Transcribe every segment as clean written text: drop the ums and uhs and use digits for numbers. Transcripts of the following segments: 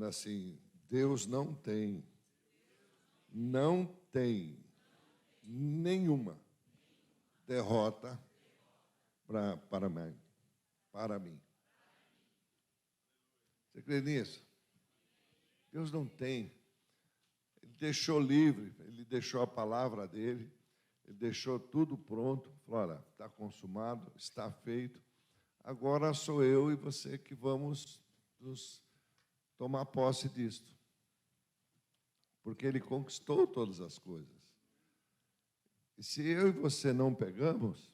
dizendo assim: Deus não tem nenhuma derrota para mim. Você crê nisso? Deus não tem. Ele deixou livre, ele deixou a palavra dele, ele deixou tudo pronto. Falou: olha, está consumado, está feito. Agora sou eu e você que vamos nos tomar posse disto. Porque ele conquistou todas as coisas. E se eu e você não pegamos,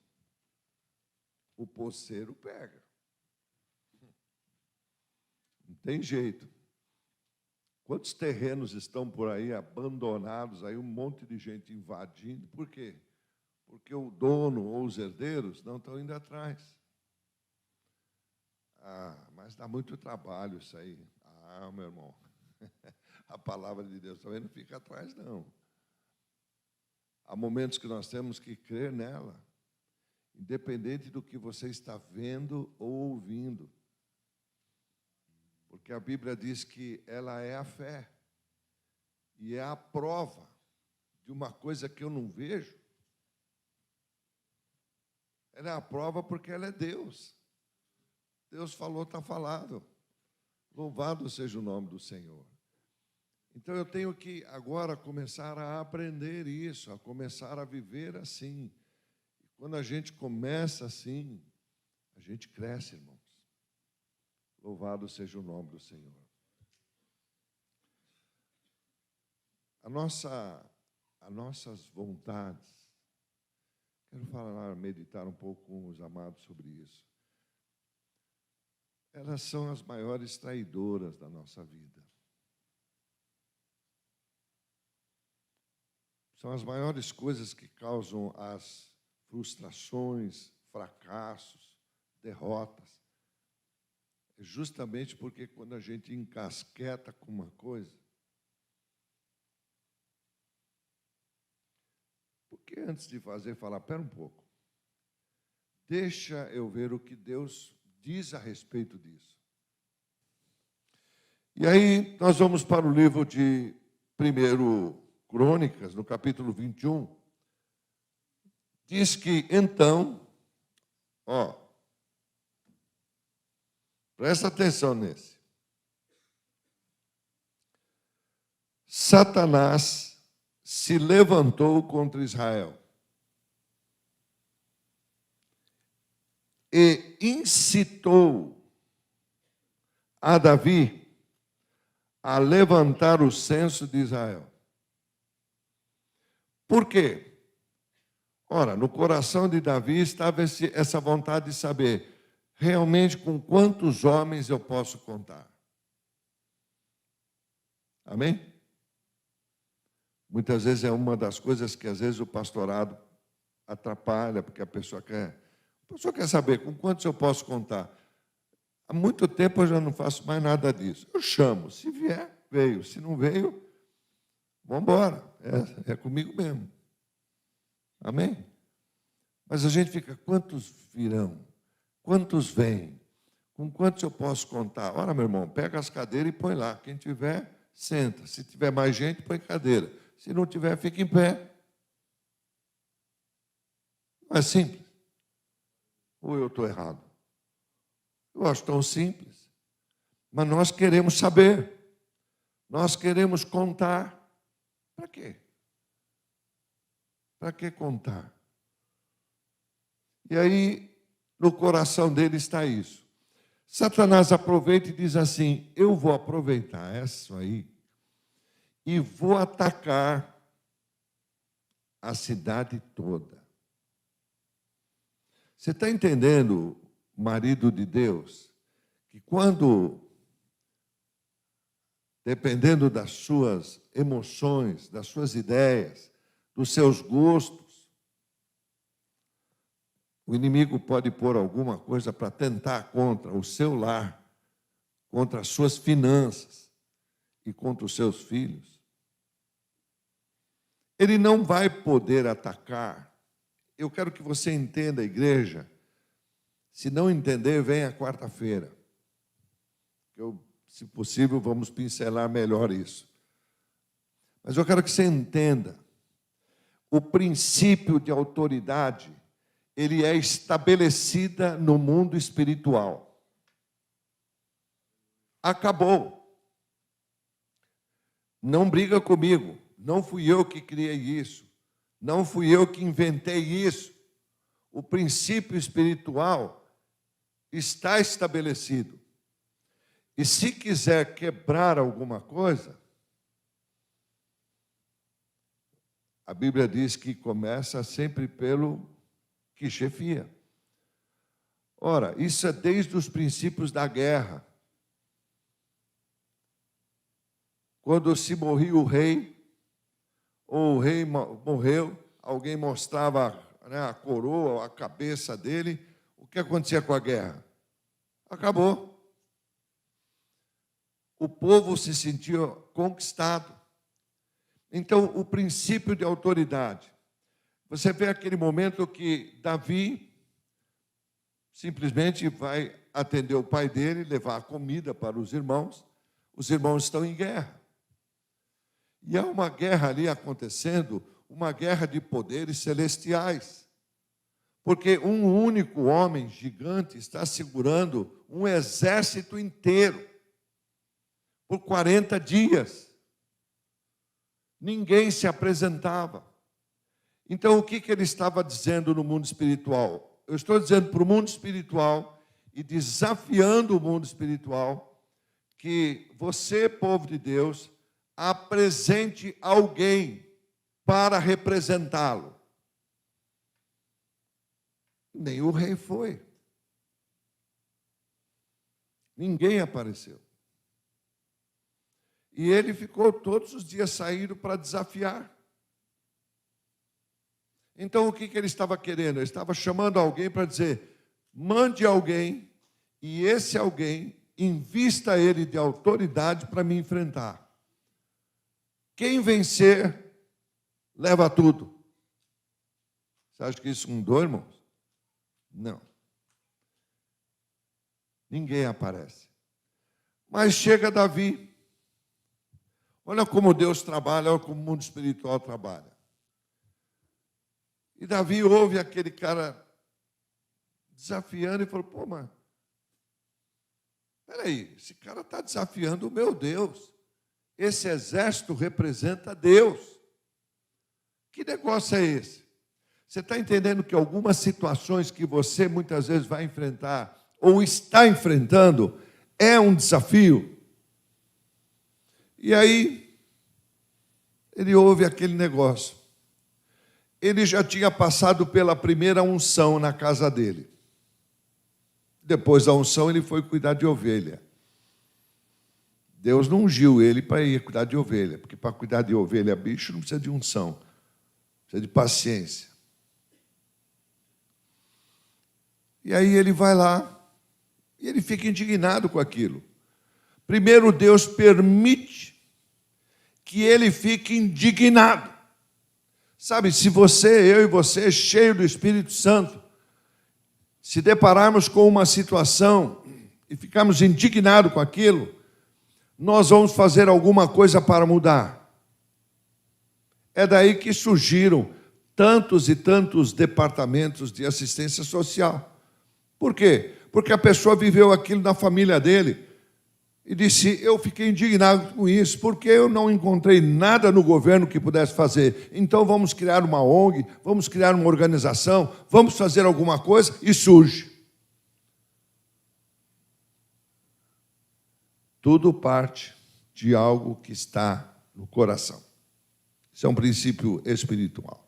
o poceiro pega. Não tem jeito. Quantos terrenos estão por aí abandonados, aí um monte de gente invadindo? Por quê? Porque o dono ou os herdeiros não estão indo atrás. Mas dá muito trabalho isso aí. Meu irmão, a palavra de Deus também não fica atrás, não. Há momentos que nós temos que crer nela, independente do que você está vendo ou ouvindo. Porque a Bíblia diz que ela é a fé. E é a prova de uma coisa que eu não vejo. Ela é a prova porque ela é Deus. Deus falou, está falado. Louvado seja o nome do Senhor. Então eu tenho que agora começar a aprender isso, a começar a viver assim. E quando a gente começa assim, a gente cresce, irmãos. Louvado seja o nome do Senhor. As nossas vontades, quero meditar um pouco com os amados sobre isso. Elas são as maiores traidoras da nossa vida. São as maiores coisas que causam as frustrações, fracassos, derrotas. É justamente porque quando a gente encasqueta com uma coisa, porque antes de fazer, falar, espera um pouco, deixa eu ver o que Deus diz a respeito disso. E aí nós vamos para o livro de 1 Crônicas, no capítulo 21, diz que então, presta atenção nesse. Satanás se levantou contra Israel e incitou a Davi a levantar o censo de Israel. Por quê? Ora, no coração de Davi estava essa vontade de saber realmente com quantos homens eu posso contar. Amém? Muitas vezes é uma das coisas que às vezes o pastorado atrapalha, porque a pessoa quer saber com quantos eu posso contar. Há muito tempo eu já não faço mais nada disso. Eu chamo, se vier, veio. Se não veio, vamos embora. É comigo mesmo. Amém? Mas a gente fica, quantos virão? Quantos vêm? Com quantos eu posso contar? Ora, meu irmão, pega as cadeiras e põe lá. Quem tiver, senta. Se tiver mais gente, põe cadeira. Se não tiver, fica em pé. Não é simples? Ou eu estou errado? Eu acho tão simples. Mas nós queremos saber. Nós queremos contar. Para quê? Para que contar? E aí, no coração dele está isso. Satanás aproveita e diz assim: eu vou aproveitar isso aí e vou atacar a cidade toda. Você está entendendo, marido de Deus, que quando, dependendo das suas emoções, das suas ideias, dos seus gostos, o inimigo pode pôr alguma coisa para tentar contra o seu lar, contra as suas finanças e contra os seus filhos. Ele não vai poder atacar. Eu quero que você entenda, igreja. Se não entender, venha quarta-feira. Eu se possível, vamos pincelar melhor isso. Mas eu quero que você entenda, o princípio de autoridade, ele é estabelecida no mundo espiritual. Acabou. Não briga comigo, não fui eu que criei isso, não fui eu que inventei isso. O princípio espiritual está estabelecido. E se quiser quebrar alguma coisa, a Bíblia diz que começa sempre pelo que chefia. Ora, isso é desde os princípios da guerra. Quando se morria o rei, ou o rei morreu, alguém mostrava, né, a coroa, a cabeça dele, o que acontecia com a guerra? Acabou. O povo se sentia conquistado. Então, o princípio de autoridade. Você vê aquele momento que Davi simplesmente vai atender o pai dele, levar a comida para os irmãos estão em guerra. E há uma guerra ali acontecendo, uma guerra de poderes celestiais. Porque um único homem gigante está segurando um exército inteiro por 40 dias. Ninguém se apresentava. Então, o que ele estava dizendo no mundo espiritual? Eu estou dizendo para o mundo espiritual e desafiando o mundo espiritual que você, povo de Deus, apresente alguém para representá-lo. Nem o rei foi. Ninguém apareceu. E ele ficou todos os dias saindo para desafiar. Então, o que ele estava querendo? Ele estava chamando alguém para dizer, mande alguém, e esse alguém invista ele de autoridade para me enfrentar. Quem vencer, leva tudo. Você acha que isso mudou, irmãos? Não. Ninguém aparece. Mas chega Davi. Olha como Deus trabalha, olha como o mundo espiritual trabalha. E Davi ouve aquele cara desafiando e falou, pô, mas peraí, esse cara está desafiando o meu Deus. Esse exército representa Deus. Que negócio é esse? Você está entendendo que algumas situações que você muitas vezes vai enfrentar, ou está enfrentando, é um desafio? E aí, ele ouve aquele negócio. Ele já tinha passado pela primeira unção na casa dele. Depois da unção, ele foi cuidar de ovelha. Deus não ungiu ele para ir cuidar de ovelha, porque para cuidar de ovelha, bicho, não precisa de unção, precisa de paciência. E aí ele vai lá, e ele fica indignado com aquilo. Primeiro, Deus permite que ele fique indignado. Sabe, se você, eu e você, cheio do Espírito Santo, se depararmos com uma situação e ficarmos indignados com aquilo, nós vamos fazer alguma coisa para mudar. É daí que surgiram tantos e tantos departamentos de assistência social. Por quê? Porque a pessoa viveu aquilo na família dele e disse, eu fiquei indignado com isso, porque eu não encontrei nada no governo que pudesse fazer. Então vamos criar uma ONG, vamos criar uma organização, vamos fazer alguma coisa, e surge. Tudo parte de algo que está no coração. Isso é um princípio espiritual.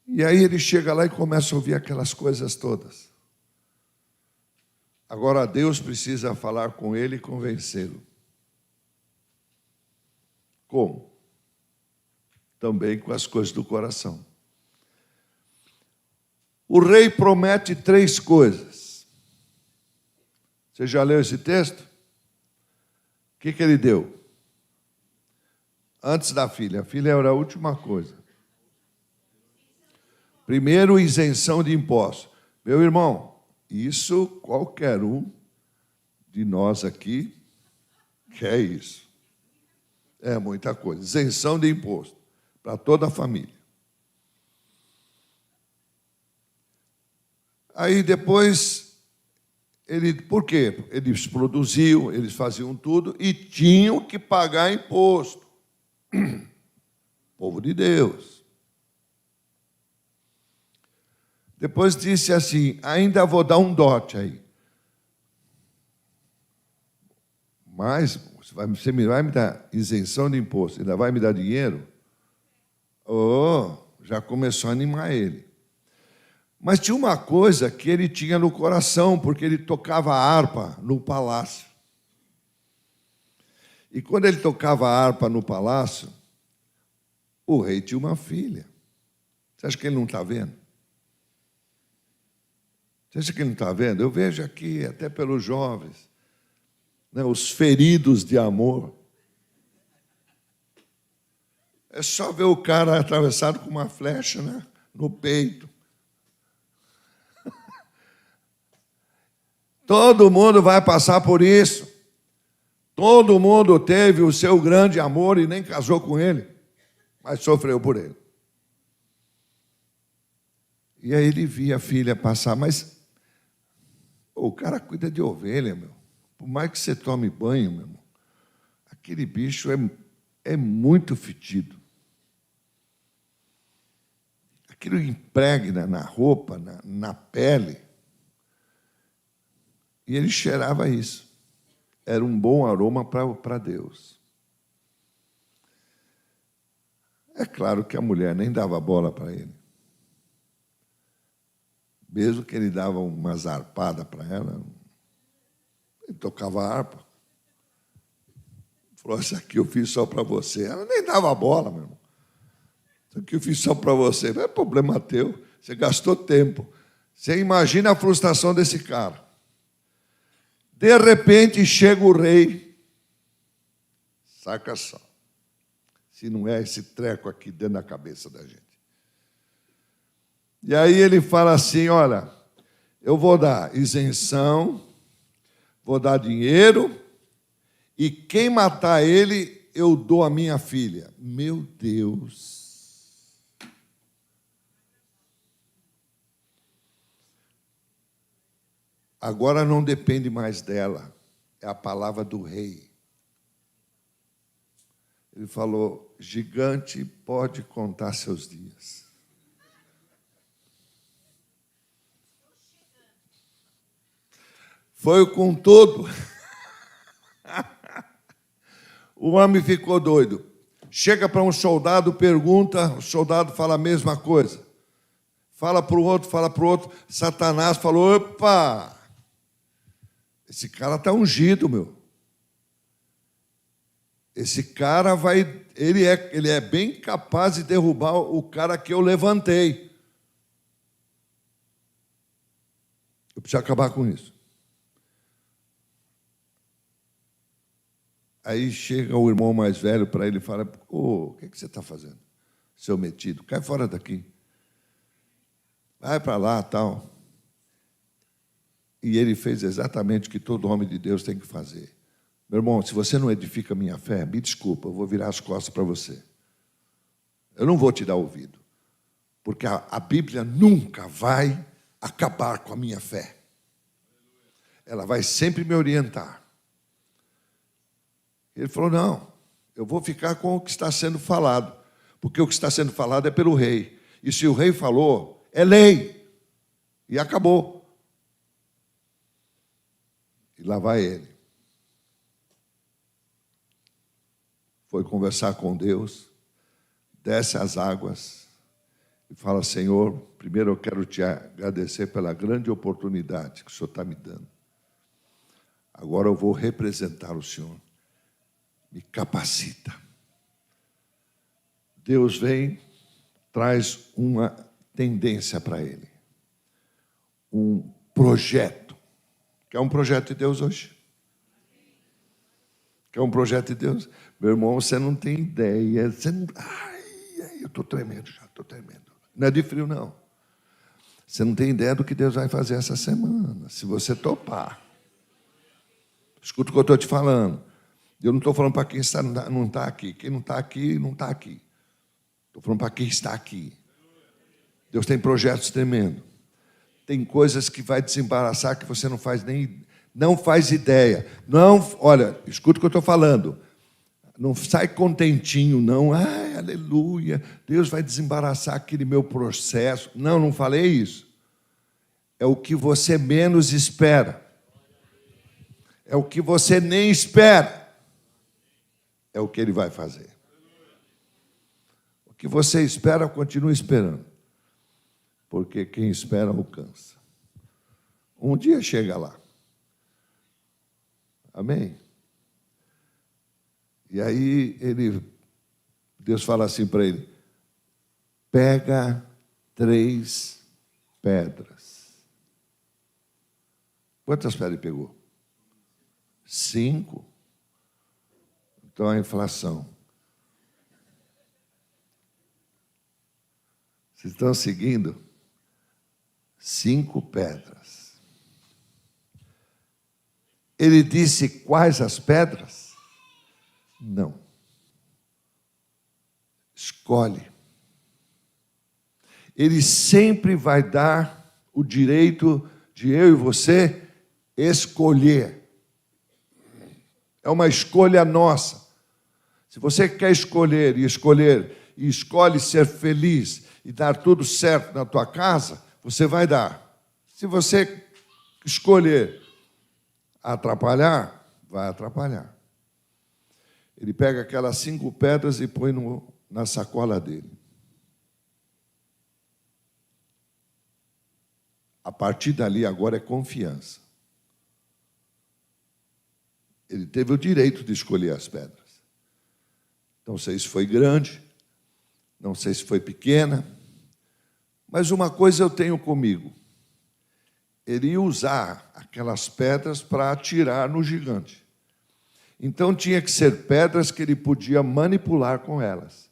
E aí ele chega lá e começa a ouvir aquelas coisas todas. Agora Deus precisa falar com ele e convencê-lo. Como? Também com as coisas do coração. O rei promete 3 coisas. Você já leu esse texto? O que ele deu? Antes da filha. A filha era a última coisa. Primeiro, isenção de impostos. Meu irmão, isso qualquer um de nós aqui quer isso. É muita coisa. Isenção de imposto para toda a família. Aí depois, por quê? Eles produziam, eles faziam tudo e tinham que pagar imposto. Povo de Deus. Depois disse assim, ainda vou dar um dote aí. Mas você vai me dar isenção de imposto, ainda vai me dar dinheiro? Já começou a animar ele. Mas tinha uma coisa que ele tinha no coração, porque ele tocava harpa no palácio. E quando ele tocava harpa no palácio, o rei tinha uma filha. Você acha que ele não está vendo? Você acha que ele não está vendo? Eu vejo aqui, até pelos jovens, né, os feridos de amor. É só ver o cara atravessado com uma flecha, né, no peito. Todo mundo vai passar por isso. Todo mundo teve o seu grande amor e nem casou com ele, mas sofreu por ele. E aí ele via a filha passar, mas o cara cuida de ovelha, meu. Por mais que você tome banho, meu irmão, aquele bicho é muito fedido. Aquilo impregna na roupa, na pele. E ele cheirava isso. Era um bom aroma para Deus. É claro que a mulher nem dava bola para ele. Mesmo que ele dava umas arpadas para ela, ele tocava a harpa. Falou, isso aqui eu fiz só para você. Ela nem dava bola, meu irmão. Isso aqui eu fiz só para você. Não é problema teu. Você gastou tempo. Você imagina a frustração desse cara. De repente chega o rei. Saca só. Se não é esse treco aqui dentro da cabeça da gente. E aí ele fala assim, olha, eu vou dar isenção, vou dar dinheiro, e quem matar ele, eu dou a minha filha. Meu Deus! Agora não depende mais dela, é a palavra do rei. Ele falou, gigante pode contar seus dias. Foi com tudo. O homem ficou doido. Chega para um soldado, pergunta, o soldado fala a mesma coisa. Fala para o outro. Satanás falou, opa, esse cara está ungido, meu. Esse cara ele é bem capaz de derrubar o cara que eu levantei. Eu preciso acabar com isso. Aí chega o irmão mais velho para ele e fala, o que você está fazendo, seu metido? Cai fora daqui. Vai para lá, tal. E ele fez exatamente o que todo homem de Deus tem que fazer. Meu irmão, se você não edifica a minha fé, me desculpa, eu vou virar as costas para você. Eu não vou te dar ouvido. Porque a Bíblia nunca vai acabar com a minha fé. Ela vai sempre me orientar. Ele falou, não, eu vou ficar com o que está sendo falado, porque o que está sendo falado é pelo rei. E se o rei falou, é lei. E acabou. E lá vai ele. Foi conversar com Deus, desce as águas e fala, Senhor, primeiro eu quero te agradecer pela grande oportunidade que o Senhor está me dando. Agora eu vou representar o Senhor. Me capacita. Deus vem, traz uma tendência para ele. Um projeto. Quer um projeto de Deus hoje? Quer um projeto de Deus? Meu irmão, você não tem ideia. Você não... Ai, eu estou tremendo já, estou tremendo. Não é de frio, não. Você não tem ideia do que Deus vai fazer essa semana, se você topar. Escuta o que eu estou te falando. Eu não estou falando para quem não está aqui. Quem não está aqui, não está aqui. Estou falando para quem está aqui. Deus tem projetos tremendos. Tem coisas que vai desembaraçar que você não faz ideia. Não, olha, escuta o que eu estou falando. Não sai contentinho, não. Ai, aleluia, Deus vai desembaraçar aquele meu processo. Não, não falei isso. É o que você menos espera. É o que você nem espera. É o que Ele vai fazer. O que você espera, continue esperando. Porque quem espera alcança. Um dia chega lá. Amém? E aí Deus fala assim para ele: pega 3 pedras. Quantas pedras ele pegou? 5. Então a inflação. Vocês estão seguindo? 5 pedras. Ele disse quais as pedras? Não. Escolhe. Ele sempre vai dar o direito de eu e você escolher. É uma escolha nossa. Se você quer escolher, e escolhe ser feliz e dar tudo certo na tua casa, você vai dar. Se você escolher atrapalhar, vai atrapalhar. Ele pega aquelas 5 pedras e põe na sacola dele. A partir dali, agora é confiança. Ele teve o direito de escolher as pedras. Não sei se foi grande, não sei se foi pequena, mas uma coisa eu tenho comigo. Ele ia usar aquelas pedras para atirar no gigante. Então, tinha que ser pedras que ele podia manipular com elas.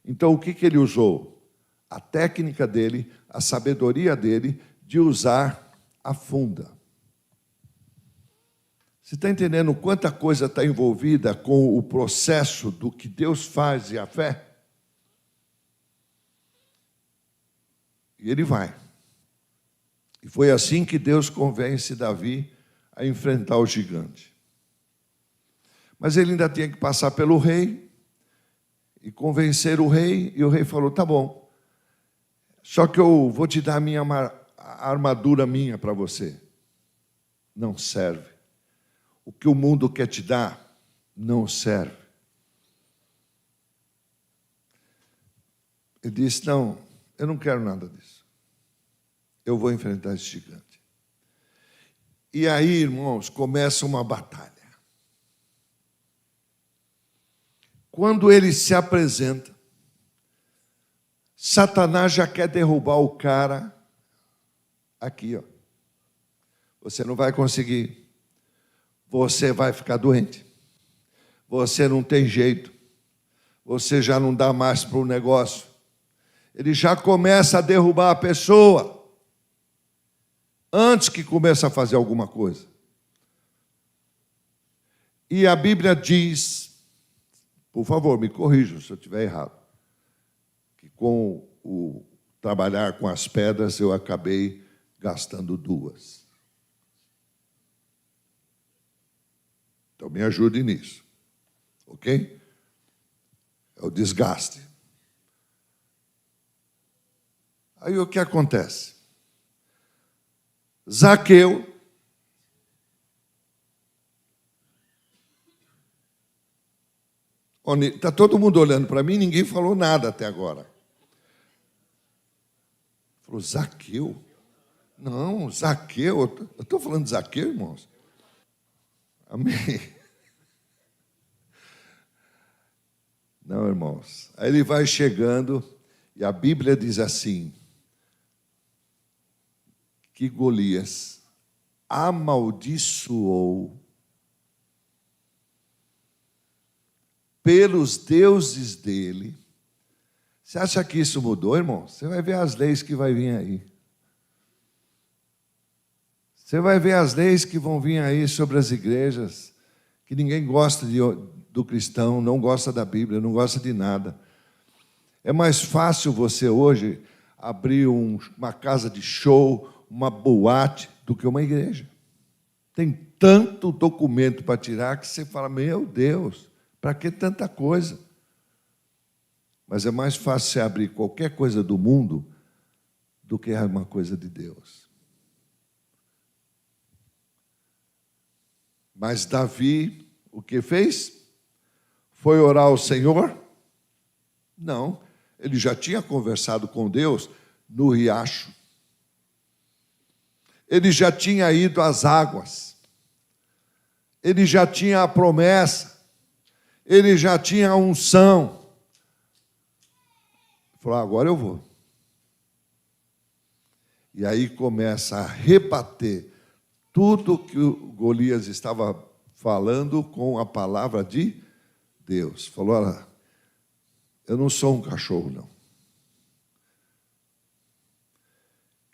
Então, o que ele usou? A técnica dele, a sabedoria dele de usar a funda. Você está entendendo quanta coisa está envolvida com o processo do que Deus faz e a fé? E ele vai. E foi assim que Deus convence Davi a enfrentar o gigante. Mas ele ainda tinha que passar pelo rei e convencer o rei. E o rei falou: tá bom, só que eu vou te dar a armadura minha para você. Não serve. O que o mundo quer te dar não serve. Ele disse: não, eu não quero nada disso. Eu vou enfrentar esse gigante. E aí, irmãos, começa uma batalha. Quando ele se apresenta, Satanás já quer derrubar o cara aqui, ó. Você não vai conseguir. Você vai ficar doente. Você não tem jeito. Você já não dá mais para o negócio. Ele já começa a derrubar a pessoa antes que comece a fazer alguma coisa. E a Bíblia diz, por favor, me corrijam se eu estiver errado, que com o trabalhar com as pedras eu acabei gastando 2. Então me ajude nisso, ok? É o desgaste. Aí o que acontece? Zaqueu está todo mundo olhando para mim, ninguém falou nada até agora. Falou: Zaqueu? Não, Zaqueu, eu estou falando de Zaqueu, irmãos. Amém. Não, irmãos. Aí ele vai chegando e a Bíblia diz assim, que Golias amaldiçoou pelos deuses dele. Você acha que isso mudou, irmão? Você vai ver as leis que vai vir aí. Você vai ver as leis que vão vir aí sobre as igrejas, que ninguém gosta do cristão, não gosta da Bíblia, não gosta de nada. É mais fácil você hoje abrir uma casa de show, uma boate, do que uma igreja. Tem tanto documento para tirar que você fala, meu Deus, para que tanta coisa? Mas é mais fácil você abrir qualquer coisa do mundo do que uma coisa de Deus. Mas Davi, o que fez? Foi orar ao Senhor? Não, ele já tinha conversado com Deus no riacho. Ele já tinha ido às águas. Ele já tinha a promessa. Ele já tinha a unção. Falou, agora eu vou. E aí começa a rebater tudo que o Golias estava falando com a palavra de Deus. Falou, olha, eu não sou um cachorro, não.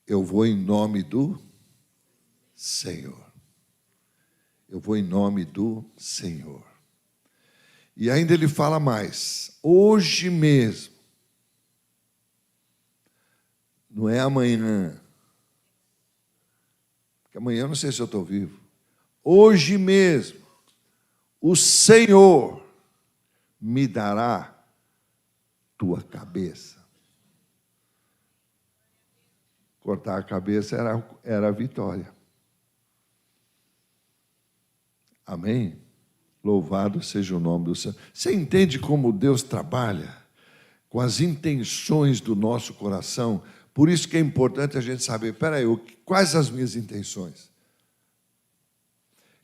Eu vou em nome do Senhor. Eu vou em nome do Senhor. E ainda ele fala mais. Hoje mesmo. Não é amanhã. Porque amanhã eu não sei se eu estou vivo. Hoje mesmo, o Senhor me dará tua cabeça. Cortar a cabeça era a vitória. Amém? Louvado seja o nome do Senhor. Você entende como Deus trabalha com as intenções do nosso coração? Por isso que é importante a gente saber, espera aí, quais as minhas intenções?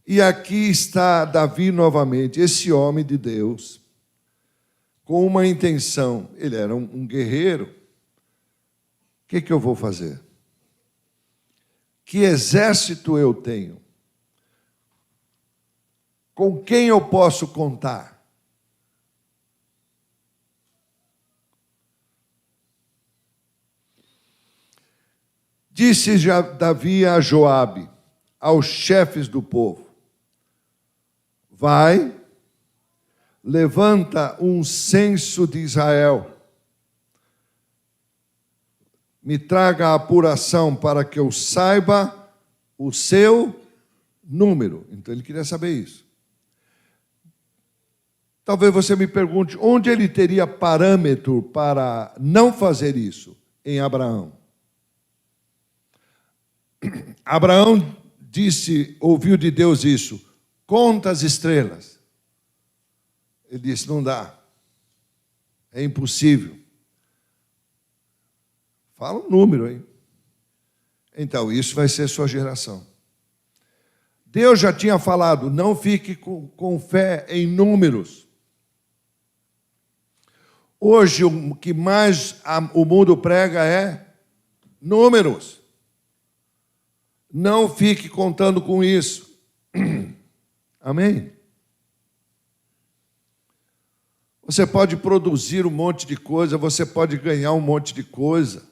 E aqui está Davi novamente, esse homem de Deus, com uma intenção. Ele era um guerreiro. O que eu vou fazer? Que exército eu tenho? Com quem eu posso contar? Disse Davi a Joabe, aos chefes do povo, vai, levanta um censo de Israel, me traga a apuração para que eu saiba o seu número. Então ele queria saber isso. Talvez você me pergunte, onde ele teria parâmetro para não fazer isso? Em Abraão. Abraão disse, ouviu de Deus isso, conta as estrelas. Ele disse, não dá, é impossível. Fala um número aí. Então, isso vai ser sua geração. Deus já tinha falado, não fique com fé em números. Hoje, o que mais o mundo prega é números. Não fique contando com isso. Amém? Você pode produzir um monte de coisa, você pode ganhar um monte de coisa.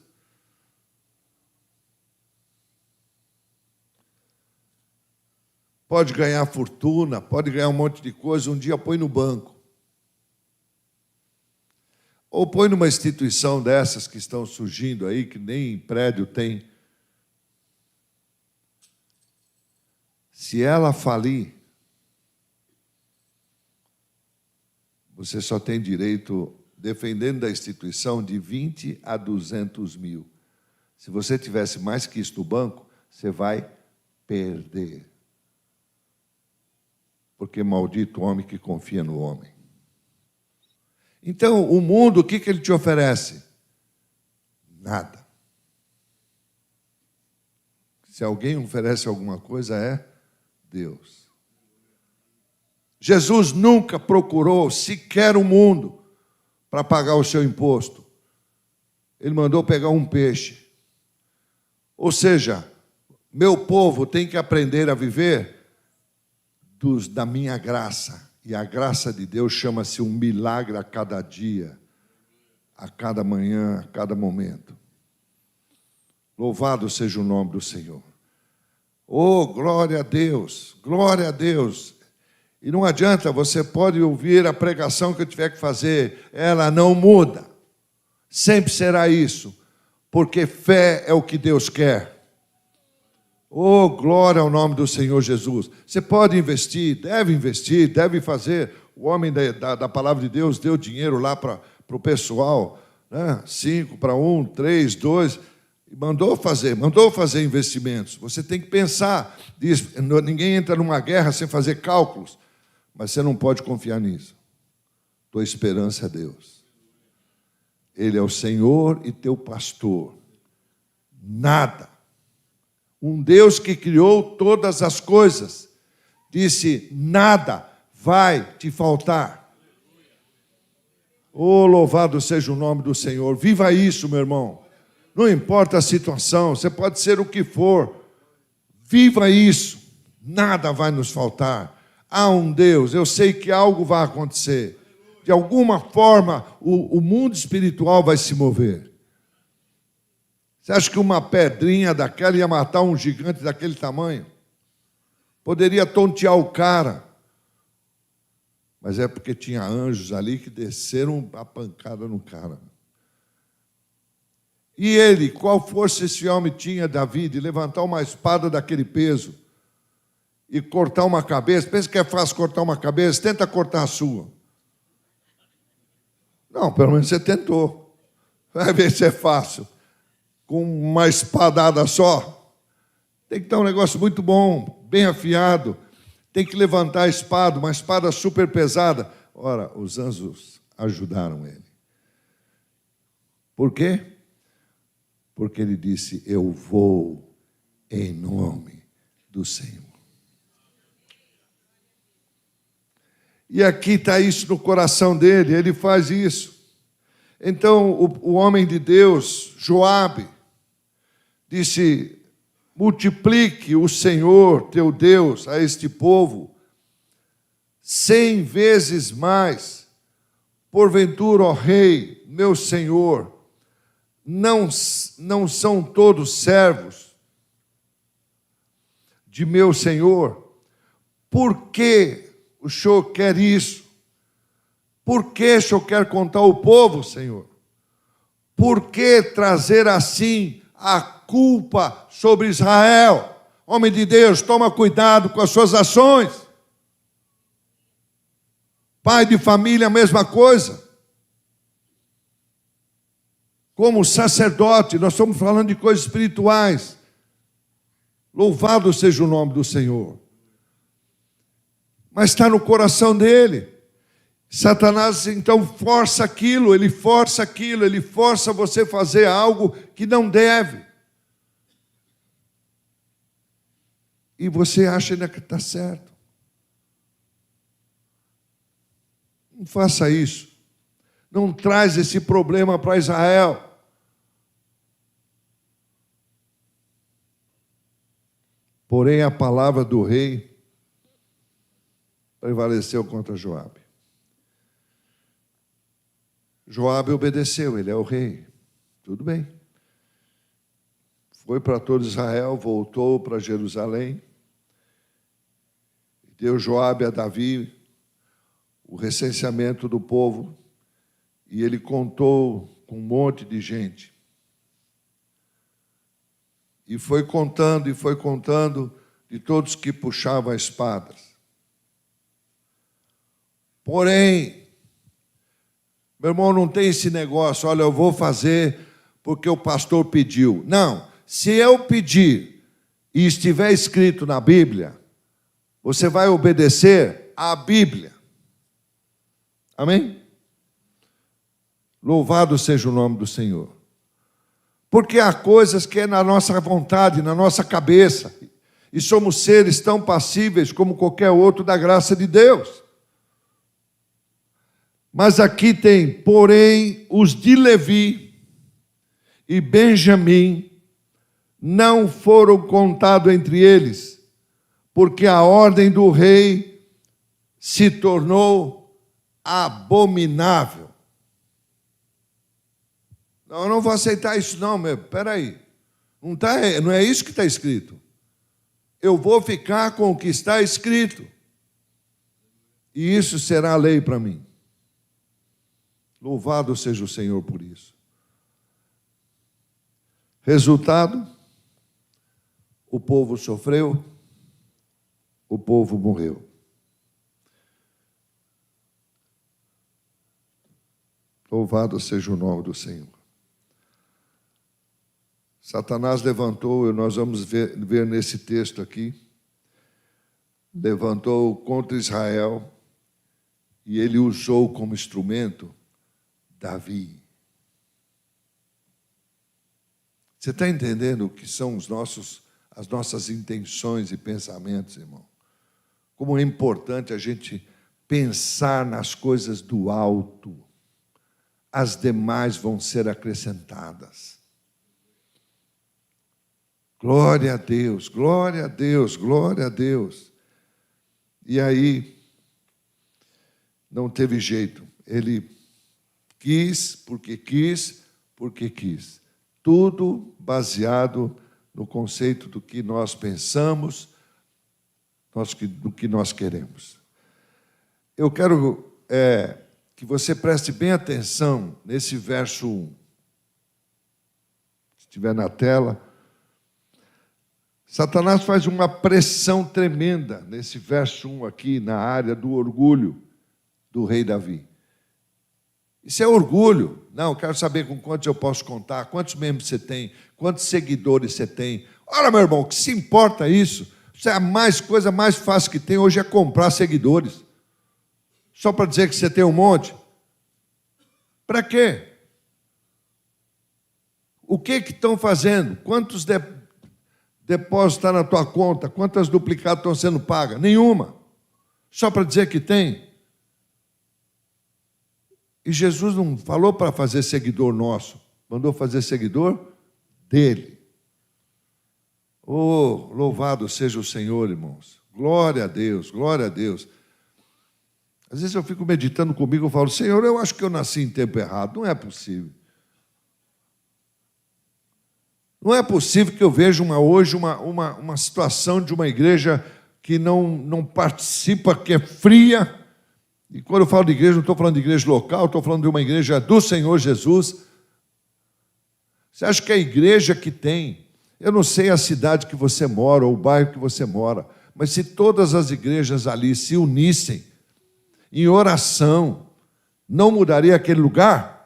Pode ganhar fortuna, pode ganhar um monte de coisa, um dia põe no banco. Ou põe numa instituição dessas que estão surgindo aí, que nem prédio tem. Se ela falir, você só tem direito, dependendo da instituição, de 20 a 200 mil. Se você tivesse mais que isso no banco, você vai perder. Porque maldito o homem que confia no homem. Então, o mundo, o que ele te oferece? Nada. Se alguém oferece alguma coisa, é Deus. Jesus nunca procurou sequer o mundo para pagar o seu imposto. Ele mandou pegar um peixe. Ou seja, meu povo tem que aprender a viver da minha graça. E a graça de Deus chama-se um milagre a cada dia, a cada manhã, a cada momento. Louvado seja o nome do Senhor. Oh, glória a Deus, glória a Deus. E não adianta, você pode ouvir a pregação que eu tiver que fazer, ela não muda. Sempre será isso, porque fé é o que Deus quer. Oh, glória ao nome do Senhor Jesus. Você pode investir, deve fazer. O homem da palavra de Deus deu dinheiro lá para o pessoal, né? 5 para 1, 3, 2, e mandou fazer investimentos. Você tem que pensar, ninguém entra numa guerra sem fazer cálculos, mas você não pode confiar nisso. Tua esperança é Deus. Ele é o Senhor e teu pastor. Nada. Um Deus que criou todas as coisas, disse, nada vai te faltar. Oh, louvado seja o nome do Senhor. Viva isso, meu irmão. Não importa a situação, você pode ser o que for. Viva isso. Nada vai nos faltar. Há um Deus, eu sei que algo vai acontecer. De alguma forma, o mundo espiritual vai se mover. Você acha que uma pedrinha daquela ia matar um gigante daquele tamanho? Poderia tontear o cara. Mas é porque tinha anjos ali que desceram a pancada no cara. E ele, qual força esse homem tinha, Davi, de levantar uma espada daquele peso e cortar uma cabeça? Pensa que é fácil cortar uma cabeça? Tenta cortar a sua. Não, pelo menos você tentou. Vai ver se é fácil. Com uma espadada só. Tem que estar um negócio muito bom, bem afiado. Tem que levantar a espada, uma espada super pesada. Ora, os anjos ajudaram ele. Por quê? Porque ele disse, eu vou em nome do Senhor. E aqui está isso no coração dele, ele faz isso. Então, o homem de Deus, Joabe, disse, multiplique o Senhor, teu Deus, a este povo 100 vezes mais. Porventura, ó rei, meu Senhor, não são todos servos de meu Senhor? Por que o Senhor quer isso? Por que o Senhor quer contar o povo, Senhor? Por que trazer assim a culpa sobre Israel? Homem de Deus, toma cuidado com as suas ações. Pai de família, a mesma coisa. Como sacerdote, nós estamos falando de coisas espirituais. Louvado seja o nome do Senhor. Mas está no coração dele. Satanás, então, força aquilo, ele força você a fazer algo que não deve. E você acha ainda que está certo. Não faça isso. Não traz esse problema para Israel. Porém, a palavra do rei prevaleceu contra Joabe. Joabe obedeceu, ele é o rei. Tudo bem. Foi para todo Israel, voltou para Jerusalém. Deu Joabe a Davi o recenseamento do povo. E ele contou com um monte de gente. E foi contando de todos que puxavam espadas. Porém, meu irmão, não tem esse negócio, olha, eu vou fazer porque o pastor pediu. Não, se eu pedir e estiver escrito na Bíblia, você vai obedecer à Bíblia. Amém? Louvado seja o nome do Senhor. Porque há coisas que é na nossa vontade, na nossa cabeça, e somos seres tão passíveis como qualquer outro da graça de Deus. Mas aqui tem, porém, os de Levi e Benjamim não foram contados entre eles, porque a ordem do rei se tornou abominável. Não, eu não vou aceitar isso não, meu. Espera aí. Não é isso que está escrito. eu vou ficar com o que está escrito. E isso será a lei para mim. Louvado seja o Senhor por isso. Resultado, o povo sofreu, o povo morreu. Louvado seja o nome do Senhor. Satanás levantou, e nós vamos ver nesse texto aqui, levantou contra Israel, e ele usou como instrumento Davi. Você está entendendo o que são as nossas intenções e pensamentos, irmão? Como é importante a gente pensar nas coisas do alto. As demais vão ser acrescentadas. Glória a Deus, glória a Deus, glória a Deus. E aí, não teve jeito. Ele quis, porque quis, porque quis. Tudo baseado no conceito do que nós pensamos, do que nós queremos. Eu quero que você preste bem atenção nesse verso 1. Se estiver na tela. Satanás faz uma pressão tremenda nesse verso 1 aqui, na área do orgulho do rei Davi. Isso é orgulho. Não, eu quero saber com quantos eu posso contar, quantos membros você tem, quantos seguidores você tem. Ora, meu irmão, o que se importa isso? Isso é a coisa mais fácil que tem hoje é comprar seguidores. Só para dizer que você tem um monte? Para quê? O que estão fazendo? Quantos depósitos estão na tua conta? Quantas duplicadas estão sendo pagas? Nenhuma. Só para dizer que tem. E Jesus não falou para fazer seguidor nosso, mandou fazer seguidor dele. Oh, louvado seja o Senhor, irmãos. Glória a Deus, glória a Deus. Às vezes eu fico meditando comigo, eu falo, Senhor, eu acho que eu nasci em tempo errado. Não é possível. Não é possível que eu veja hoje uma situação de uma igreja que não participa, que é fria. E quando eu falo de igreja, não estou falando de igreja local, estou falando de uma igreja do Senhor Jesus. Você acha que a igreja que tem, eu não sei a cidade que você mora, ou o bairro que você mora, mas se todas as igrejas ali se unissem em oração, não mudaria aquele lugar?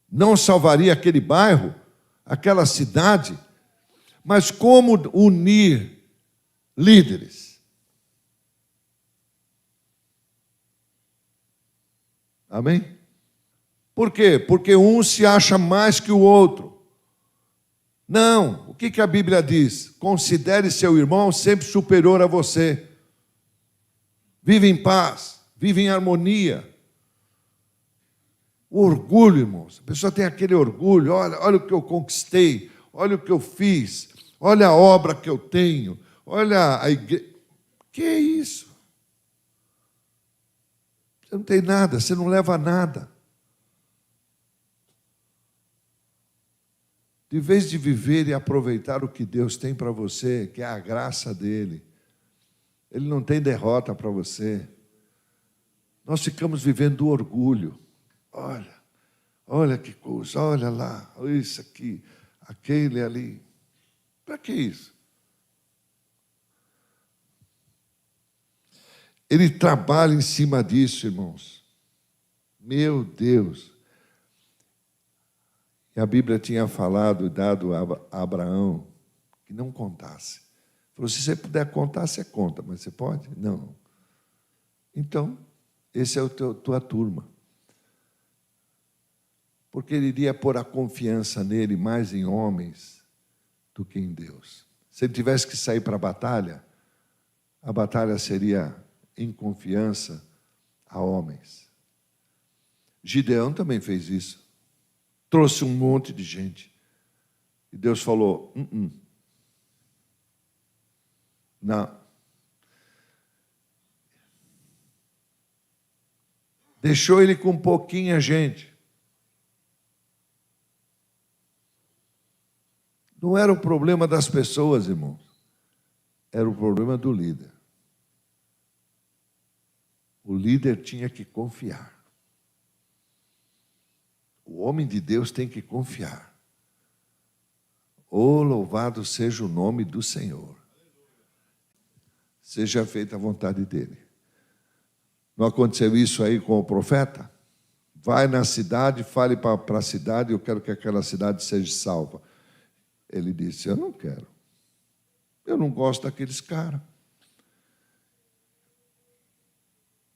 Não salvaria aquele bairro, aquela cidade? Mas como unir líderes? Amém? Por quê? Porque um se acha mais que o outro. Não, o que a Bíblia diz? Considere seu irmão sempre superior a você. Vive em paz, vive em harmonia. O orgulho, irmãos. A pessoa tem aquele orgulho, olha o que eu conquistei, olha o que eu fiz, olha a obra que eu tenho, olha a igreja. Que é isso? Você não tem nada, você não leva nada. De vez de viver e aproveitar o que Deus tem para você, que é a graça dele, Ele não tem derrota para você. Nós ficamos vivendo do orgulho. Olha que coisa, olha lá, isso aqui, aquele ali. Para que isso? Ele trabalha em cima disso, irmãos. Meu Deus. E a Bíblia tinha falado, dado a Abraão, que não contasse. Falou, se você puder contar, você conta, mas você pode? Não. Então, esse é a tua turma. Porque ele iria pôr a confiança nele mais em homens do que em Deus. Se ele tivesse que sair para a batalha seria em confiança a homens. Gideão também fez isso. Trouxe um monte de gente. E Deus falou, não. Deixou ele com pouquinha gente. Não era o problema das pessoas, irmãos. Era o problema do líder. O líder tinha que confiar. O homem de Deus tem que confiar. Oh, louvado seja o nome do Senhor. Seja feita a vontade dele. Não aconteceu isso aí com o profeta? Vai na cidade, fale para a cidade, eu quero que aquela cidade seja salva. Ele disse, eu não quero. Eu não gosto daqueles caras.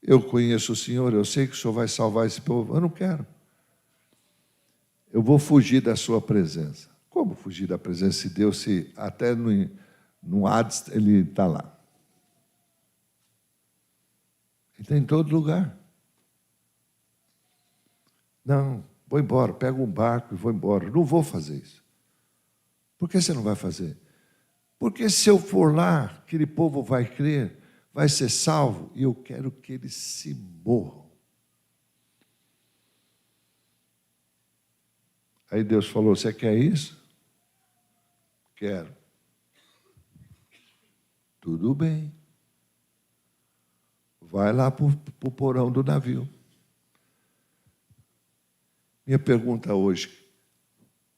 Eu conheço o Senhor, eu sei que o Senhor vai salvar esse povo. Eu não quero. Eu vou fugir da sua presença. Como fugir da presença de Deus se até no Hades ele está lá? Ele está em todo lugar. Não, vou embora, pego um barco e vou embora. Não vou fazer isso. Por que você não vai fazer? Porque se eu for lá, aquele povo vai crer, vai ser salvo, e eu quero que eles se morram. Aí Deus falou, você quer isso? Quero. Tudo bem. Vai lá para o porão do navio. Minha pergunta hoje,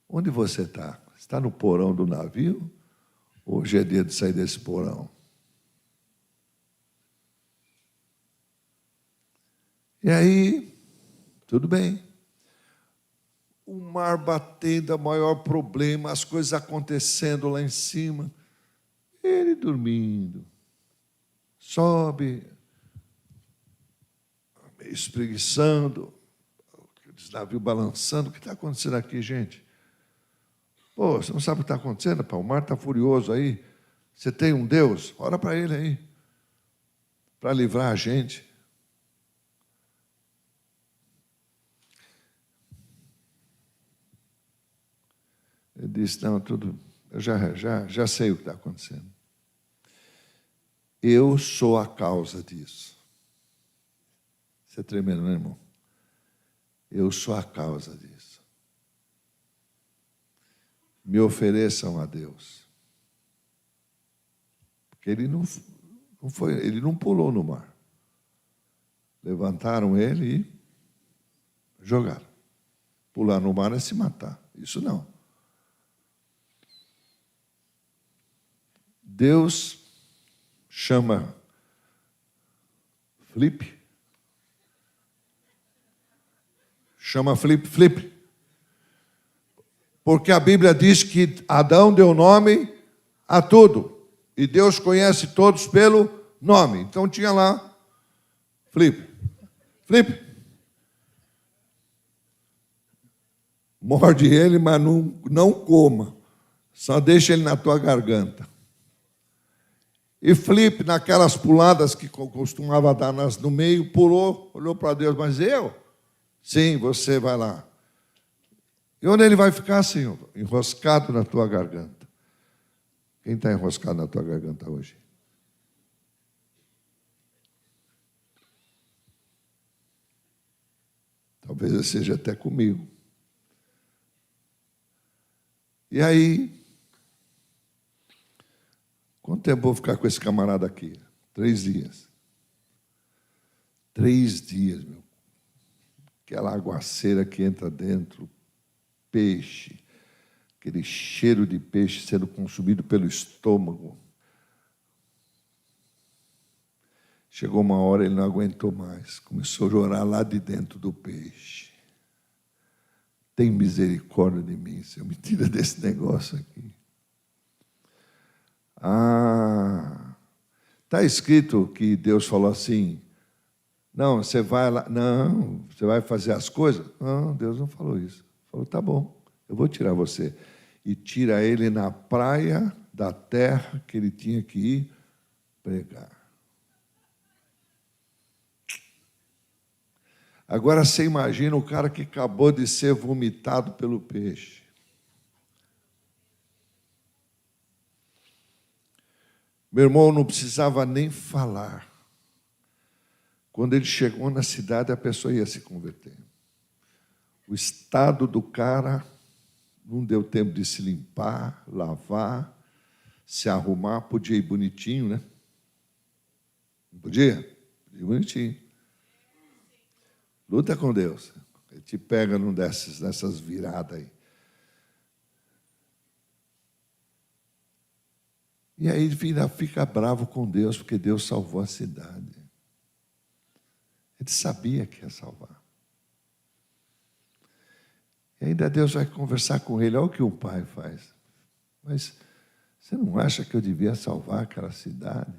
onde você está? Está no porão do navio? Hoje é dia de sair desse porão. E aí, tudo bem. O mar batendo, o maior problema, as coisas acontecendo lá em cima. Ele dormindo. Sobe, meio espreguiçando, aqueles navios balançando. O que está acontecendo aqui, gente? Pô, você não sabe o que está acontecendo? Pá? O mar está furioso aí. Você tem um Deus? Ora para ele aí, para livrar a gente. Ele disse, não, tudo, eu já sei o que está acontecendo. Eu sou a causa disso. Isso é tremendo, não é, irmão? Eu sou a causa disso. Me ofereçam a Deus. Porque ele ele não pulou no mar. Levantaram ele e jogaram. Pular no mar é se matar. Isso não. Deus chama Filipe. Chama Filipe. Porque a Bíblia diz que Adão deu nome a tudo. E Deus conhece todos pelo nome. Então tinha lá Filipe. Morde ele, mas não coma. Só deixa ele na tua garganta. E Filipe, naquelas puladas que costumava dar no meio, pulou, olhou para Deus, mas eu? Sim, você vai lá. E onde ele vai ficar, Senhor? Enroscado na tua garganta. Quem está enroscado na tua garganta hoje? Talvez eu seja até comigo. E aí, quanto tempo eu vou ficar com esse camarada aqui? 3 dias. 3 dias, meu. Aquela aguaceira que entra dentro, peixe, aquele cheiro de peixe sendo consumido pelo estômago. Chegou uma hora, ele não aguentou mais, começou a chorar lá de dentro do peixe. Tem misericórdia de mim, Senhor, me tira desse negócio aqui. Está escrito que Deus falou assim, não, você vai lá, não, você vai fazer as coisas? Não, Deus não falou isso. Falou, tá bom, eu vou tirar você. E tira ele na praia da terra que ele tinha que ir pregar. Agora você imagina o cara que acabou de ser vomitado pelo peixe. Meu irmão não precisava nem falar. Quando ele chegou na cidade, a pessoa ia se converter. O estado do cara não deu tempo de se limpar, lavar, se arrumar, podia ir bonitinho, né? Não podia? Podia ir bonitinho. Luta com Deus. Ele te pega nessas viradas aí. E aí ele fica bravo com Deus, porque Deus salvou a cidade. Ele sabia que ia salvar. E ainda Deus vai conversar com ele. Olha o que o pai faz. Mas você não acha que eu devia salvar aquela cidade?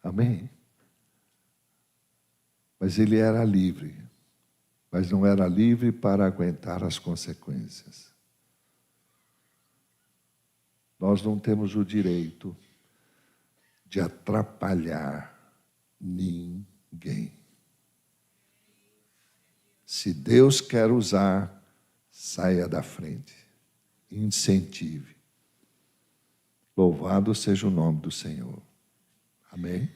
Amém? Mas ele era livre. Mas não era livre para aguentar as consequências. Nós não temos o direito de atrapalhar ninguém. Se Deus quer usar, saia da frente. Incentive. Louvado seja o nome do Senhor. Amém?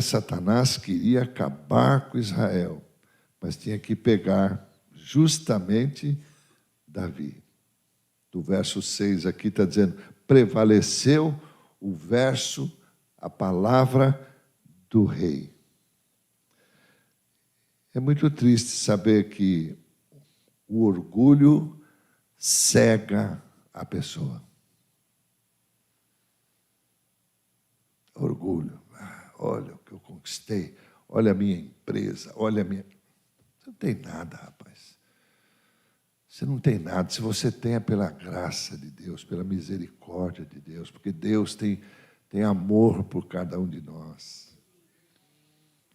Satanás queria acabar com Israel, mas tinha que pegar justamente Davi. Do verso 6 aqui está dizendo, prevaleceu o verso, a palavra do rei. É muito triste saber que o orgulho cega a pessoa. Orgulho. Olha o que eu conquistei. Olha a minha empresa. Olha a minha... Você não tem nada, rapaz. Você não tem nada. Se você tem é pela graça de Deus, pela misericórdia de Deus, porque Deus tem amor por cada um de nós.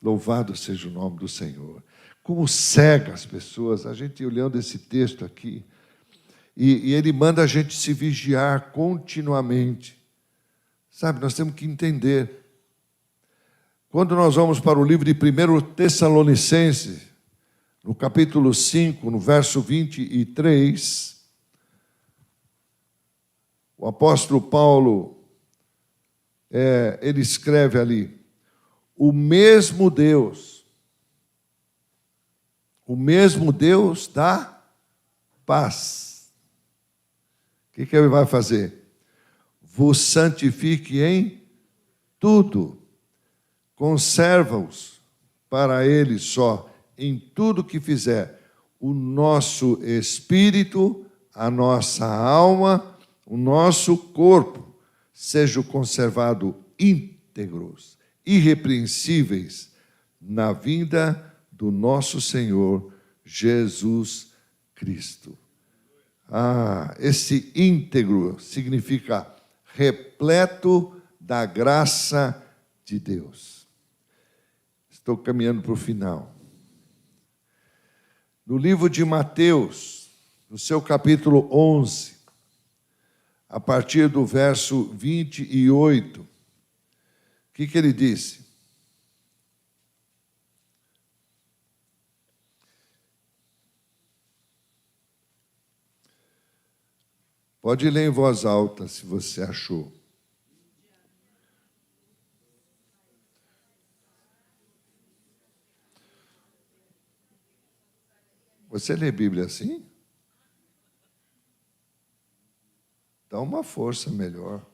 Louvado seja o nome do Senhor. Como cega as pessoas, a gente olhando esse texto aqui, e ele manda a gente se vigiar continuamente. Sabe, nós temos que entender. Quando nós vamos para o livro de 1 Tessalonicenses, no capítulo 5, no verso 23, o apóstolo Paulo, ele escreve ali, o mesmo Deus da paz. O que ele vai fazer? Vos santifique em tudo, conserva-os para ele só, em tudo que fizer, o nosso espírito, a nossa alma, o nosso corpo, sejam conservados íntegros, irrepreensíveis, na vinda do nosso Senhor Jesus Cristo. Esse íntegro significa repleto da graça de Deus. Estou caminhando para o final. No livro de Mateus, no seu capítulo 11, a partir do verso 28, o que ele disse? Pode ler em voz alta, se você achou. Você lê Bíblia assim? Dá uma força melhor.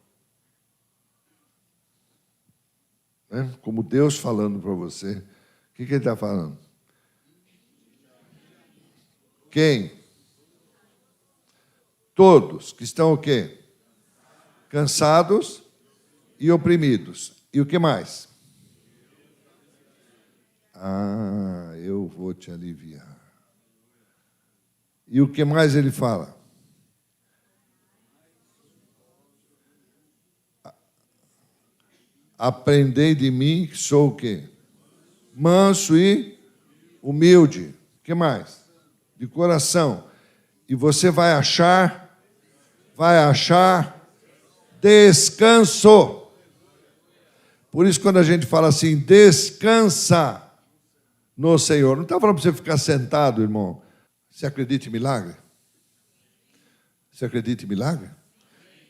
Né? Como Deus falando para você. O que ele está falando? Quem? Todos que estão o quê? Cansados e oprimidos. E o que mais? Eu vou te aliviar. E o que mais ele fala? Aprendei de mim, que sou o quê? Manso e humilde. O que mais? De coração. E você vai achar descanso. Por isso, quando a gente fala assim, descansa no Senhor, não está falando para você ficar sentado, irmão. Você acredita em milagre? Você acredita em milagre?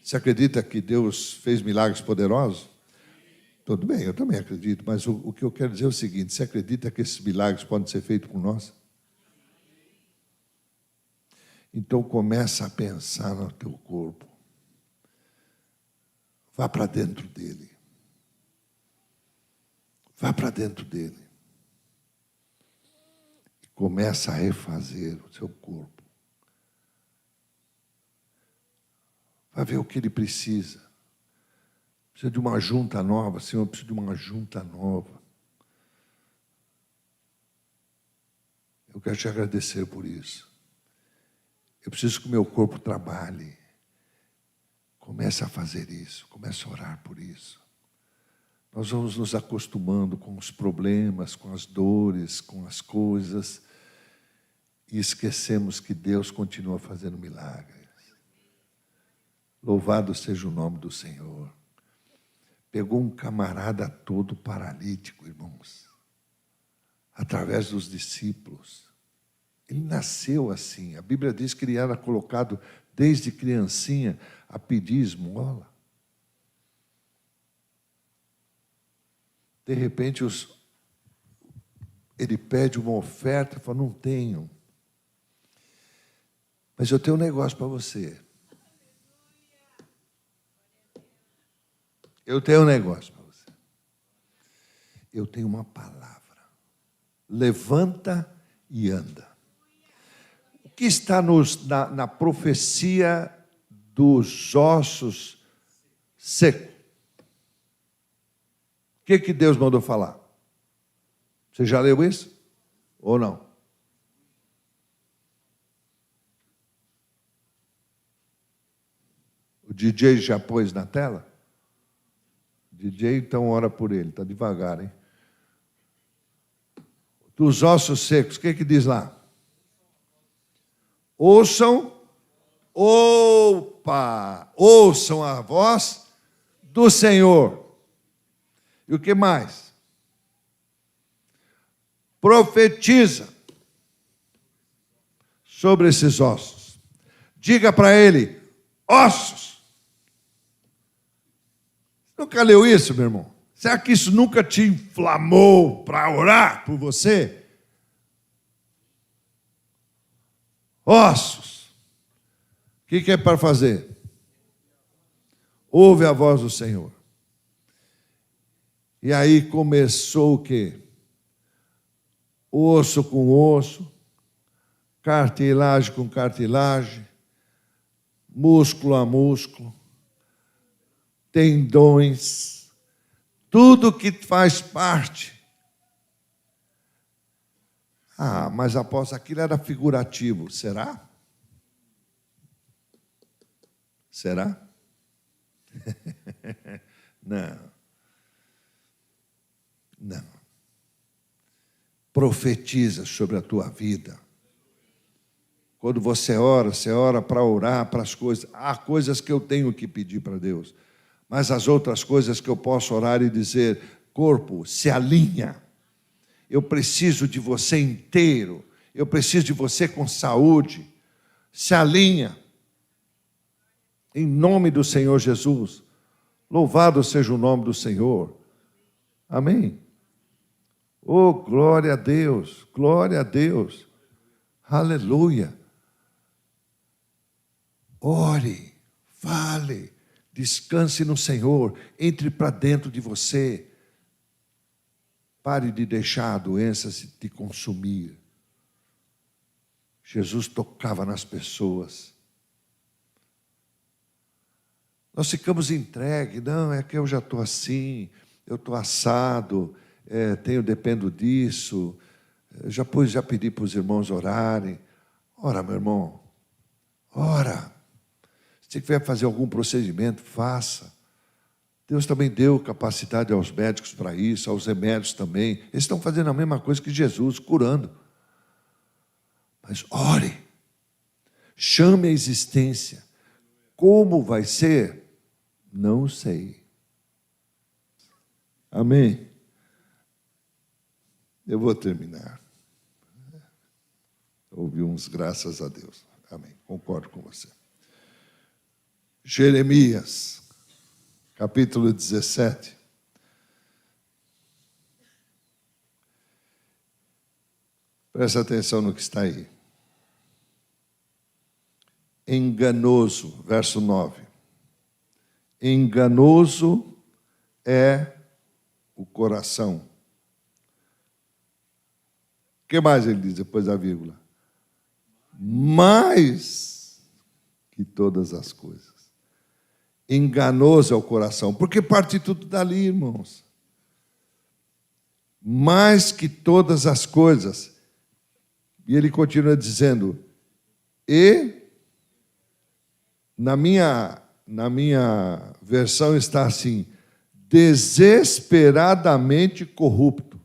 Você acredita que Deus fez milagres poderosos? Tudo bem, eu também acredito, mas o que eu quero dizer é o seguinte: você acredita que esses milagres podem ser feitos por nós? Então começa a pensar no teu corpo. Vá para dentro dele. Vá para dentro dele. E começa a refazer o seu corpo. Vai ver o que ele precisa. Precisa de uma junta nova. Senhor, precisa de uma junta nova. Eu quero te agradecer por isso. Eu preciso que o meu corpo trabalhe. Comece a fazer isso. Comece a orar por isso. Nós vamos nos acostumando com os problemas, com as dores, com as coisas, e esquecemos que Deus continua fazendo milagres. Louvado seja o nome do Senhor. Pegou um camarada todo paralítico, irmãos, através dos discípulos. Ele nasceu assim. A Bíblia diz que ele era colocado desde criancinha a pedir esmola. De repente, ele pede uma oferta e fala: não tenho. Mas eu tenho um negócio para você. Eu tenho um negócio para você. Eu tenho uma palavra. Levanta e anda. O que está na profecia dos ossos secos? O que Deus mandou falar? Você já leu isso? Ou não? O DJ já pôs na tela? O DJ, então, ora por ele. Está devagar, hein? Dos ossos secos, o que diz lá? Ouçam a voz do Senhor. E o que mais? Profetiza sobre esses ossos. Diga para ele: ossos. Nunca leu isso, meu irmão? Será que isso nunca te inflamou para orar por você? Ossos. O que é para fazer? Ouve a voz do Senhor. E aí começou o quê? Osso com osso, cartilagem com cartilagem, músculo a músculo, tendões, tudo que faz parte. Ah, mas após aquilo era figurativo, será? Será? Não. Não. Profetiza sobre a tua vida. Quando você ora para orar para as coisas. Há coisas que eu tenho que pedir para Deus. Mas as outras coisas que eu posso orar e dizer: corpo, se alinha. Eu preciso de você inteiro. Eu preciso de você com saúde. Se alinha. Em nome do Senhor Jesus. Louvado seja o nome do Senhor. Amém. Oh, glória a Deus, glória a Deus, aleluia. Ore, fale, descanse no Senhor, entre para dentro de você. Pare de deixar a doença te consumir. Jesus tocava nas pessoas. Nós ficamos entregues, não, é que eu já estou assim, eu estou assado, dependo disso, já pedi para os irmãos orarem. Ora, meu irmão, ora. Se tiver que fazer algum procedimento, faça. Deus também deu capacidade aos médicos para isso, aos remédios também. Eles estão fazendo a mesma coisa que Jesus, curando. Mas ore, chame a existência. Como vai ser? Não sei. Amém? Eu vou terminar. Ouvi uns graças a Deus. Amém. Concordo com você. Jeremias, capítulo 17. Presta atenção no que está aí. Enganoso, verso 9. Enganoso é o coração. O que mais ele diz depois da vírgula? Mais que todas as coisas. Enganoso é o coração, porque parte tudo dali, irmãos. Mais que todas as coisas. E ele continua dizendo, e na minha versão está assim, desesperadamente corrupto.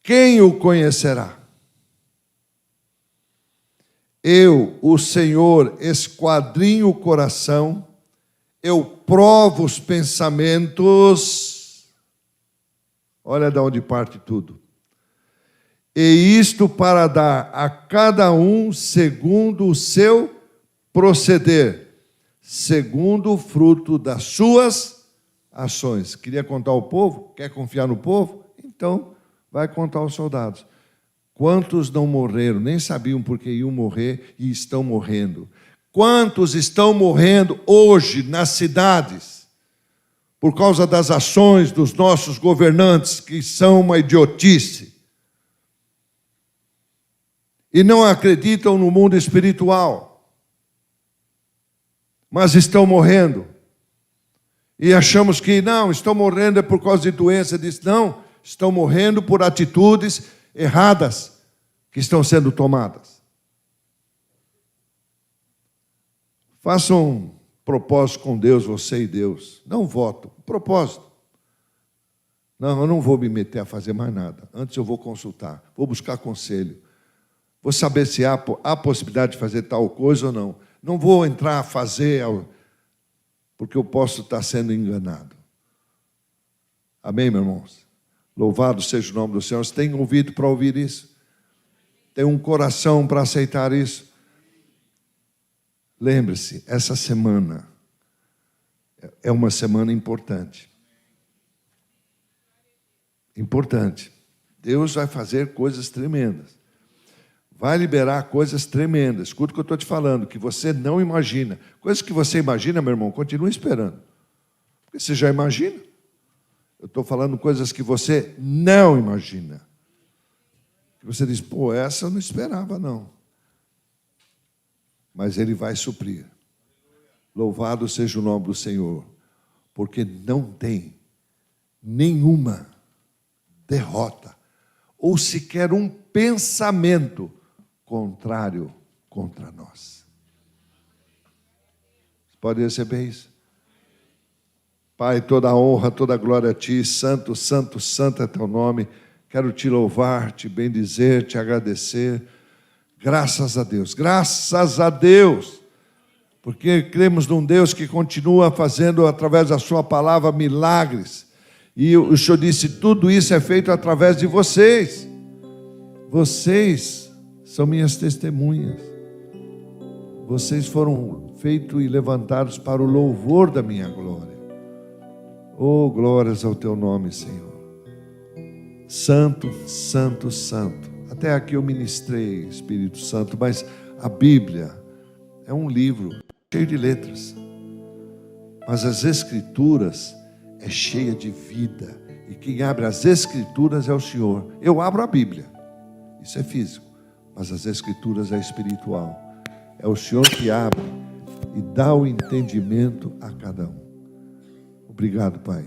Quem o conhecerá? Eu, o Senhor, esquadrinho o coração, eu provo os pensamentos. Olha de onde parte tudo. E isto para dar a cada um segundo o seu proceder, segundo o fruto das suas ações. Queria contar ao povo? Quer confiar no povo? Então, vai contar aos soldados. Quantos não morreram, nem sabiam porque iam morrer e estão morrendo? Quantos estão morrendo hoje nas cidades por causa das ações dos nossos governantes, que são uma idiotice? E não acreditam no mundo espiritual, mas estão morrendo. E achamos que não, estão morrendo é por causa de doença. Diz, não, estão morrendo por atitudes erradas que estão sendo tomadas. Faça um propósito com Deus, você e Deus. Não voto, propósito. Não, eu não vou me meter a fazer mais nada. Antes eu vou consultar, vou buscar conselho. Vou saber se há possibilidade de fazer tal coisa ou não. Não vou entrar a fazer, porque eu posso estar sendo enganado. Amém, meus irmãos? Louvado seja o nome do Senhor. Você tem ouvido para ouvir isso? Tem um coração para aceitar isso? Lembre-se, essa semana é uma semana importante. Importante. Deus vai fazer coisas tremendas. Vai liberar coisas tremendas. Escuta o que eu estou te falando, que você não imagina. Coisas que você imagina, meu irmão, continua esperando. Porque você já imagina. Eu estou falando coisas que você não imagina. Que você diz, pô, essa eu não esperava, não. Mas Ele vai suprir. Louvado seja o nome do Senhor. Porque não tem nenhuma derrota, ou sequer um pensamento contrário contra nós. Você pode receber isso? Pai, toda a honra, toda a glória a Ti, santo, santo, santo é Teu nome. Quero Te louvar, Te bendizer, Te agradecer. Graças a Deus, porque cremos num Deus que continua fazendo, através da Sua palavra, milagres. E o Senhor disse, tudo isso é feito através de vocês. Vocês são minhas testemunhas. Vocês foram feitos e levantados para o louvor da minha glória. Oh, glórias ao Teu nome, Senhor. Santo, santo, santo. Até aqui eu ministrei, Espírito Santo, mas a Bíblia é um livro cheio de letras. Mas as Escrituras é cheia de vida. E quem abre as Escrituras é o Senhor. Eu abro a Bíblia. Isso é físico. Mas as Escrituras é espiritual. É o Senhor que abre e dá o entendimento a cada um. Obrigado, Pai.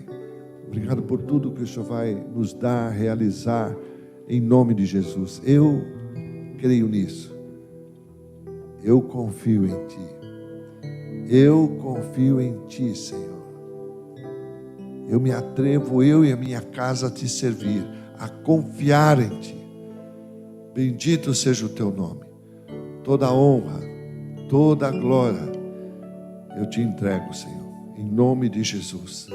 Obrigado por tudo que o Senhor vai nos dar, realizar, em nome de Jesus. Eu creio nisso. Eu confio em Ti. Eu confio em Ti, Senhor. Eu me atrevo, eu e a minha casa, a Te servir, a confiar em Ti. Bendito seja o Teu nome. Toda a honra, toda a glória, eu Te entrego, Senhor, em nome de Jesus.